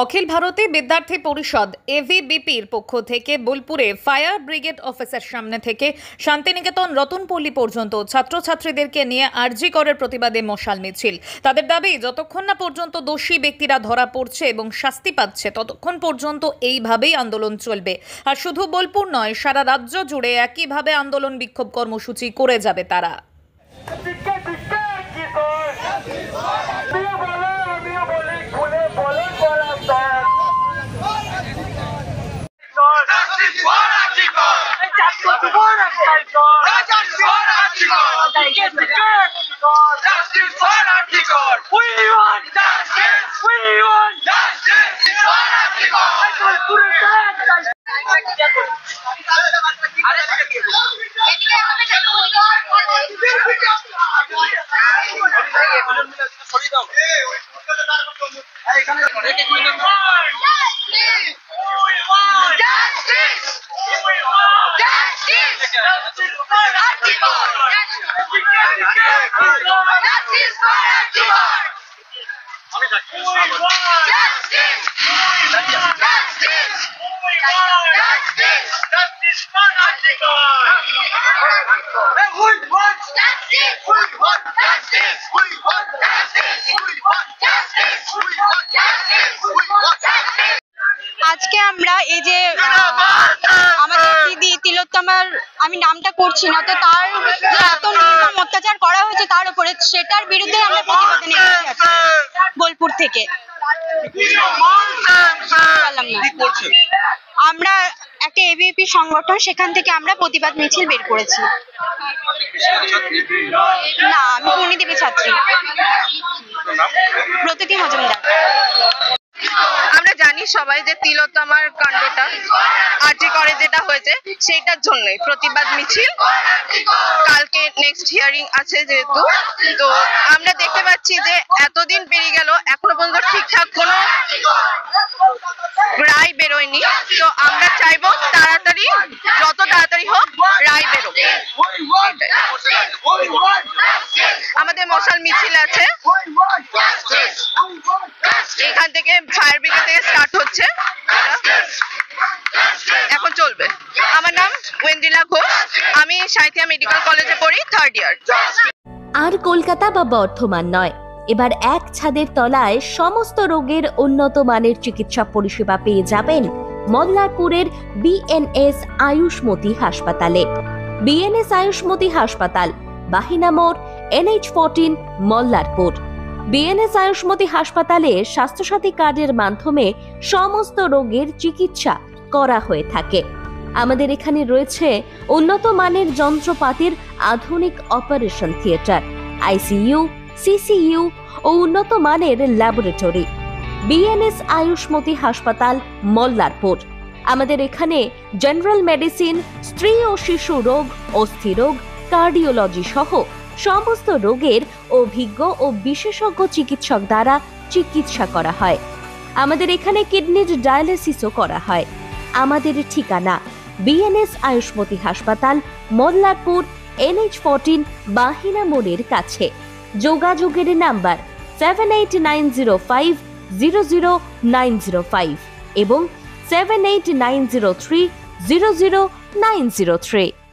অখিল ভারতী বিদ্যার্থী পরিষদ এভিবিপির পক্ষ থেকে বোলপুরে ফায়ার ব্রিগেড অফিসের সামনে থেকে শান্তিনিকেতন রতনপল্লী পর্যন্ত ছাত্রছাত্রীদেরকে নিয়ে আরজি করের প্রতিবাদে মশাল মিছিল। তাদের দাবি, যতক্ষণ না পর্যন্ত দোষী ব্যক্তিরা ধরা পড়ছে এবং শাস্তি পাচ্ছে ততক্ষণ পর্যন্ত এইভাবেই আন্দোলন চলবে। আর শুধু বোলপুর নয়, সারা রাজ্য জুড়ে একইভাবে আন্দোলন বিক্ষোভ কর্মসূচি করে যাবে তারা। আজকে আমরা এই যে আমাদের দিদি তিলোত্তমার, আমি নামটা করছি না, তো তার যে এত নির্মম অত্যাচার করা হয়েছে তার উপরে, সেটার বিরুদ্ধে আমরা প্রতিবাদে নেমেছি বোলপুর থেকে। আমরা একটা এবিপি সংগঠন, সেখান থেকে আমরা প্রতিবাদ মিছিল বের করেছি। না, আমি পূর্ণিদেবী ছাত্রী, প্রতিটি মজুমদার। আমরা জানি সবাই যে তিলোত্তমার কাণ্ডটা আরজি করে যেটা হয়েছে সেইটার জন্যই প্রতিবাদ মিছিল। কালকে নেক্সট হিয়ারিং আছে যেহেতু, তো আমরা দেখতে পাচ্ছি যে এতদিন পেরিয়ে গেল এখনো পর্যন্ত ঠিকঠাক কোনো রায় বেরোয়নি। তো আমরা চাইবো তাড়াতাড়ি, যত তাড়াতাড়ি হোক রায় বেরো। আমাদের মশাল মিছিল আছে, এখান থেকে ফায়ার ব্রিগেড থেকে স্টার্ট হচ্ছে, এখন চলবে। আমার নাম ওয়েন্দ্রিলা ঘোষ, আমি সাঁইথিয়া মেডিকেল কলেজে পড়ি, 3rd ইয়ার। আর কলকাতা বা বর্ধমান নয়, এবার এক ছাদের তলায় সমস্ত রোগের উন্নত মানের চিকিৎসা পরিষেবা পেয়ে যাবেন মল্লারপুরের বিএনএস আয়ুষ্মতি হাসপাতালে। বিএনএস আয়ুষ্মতি হাসপাতাল, বাহিনা মোড়, NH14, মল্লারপুর। বিএনএস আয়ুষ্মতি হাসপাতালে স্বাস্থ্যসাথী কার্ডের মাধ্যমে সমস্ত রোগের চিকিৎসা করা হয়ে থাকে। আমাদের এখানে রয়েছে উন্নত মানের যন্ত্রপাতির আধুনিক অপারেশন থিয়েটার, ICU, CCU ও উন্নত মানের ল্যাবরেটরি। বিএনএস আয়ুষ্মতি হাসপাতাল, মল্লারপুর। আমাদের এখানে জেনারেল মেডিসিন, স্ত্রী ও শিশু রোগ, অস্থিরোগ, কার্ডিওলজি সহ সমস্ত রোগের অভিজ্ঞ ও বিশেষজ্ঞ চিকিৎসক দ্বারা চিকিৎসা করা হয়। আমাদের এখানে কিডনির ডায়ালিসিসও করা হয়। আমাদের ঠিকানা বিএনএস আয়ুষ্মতি হাসপাতাল, মল্লারপুর, NH14, বাহিনা মোড়ের কাছে। যোগাযোগের নাম্বার 7890500905 এবং 7890300903।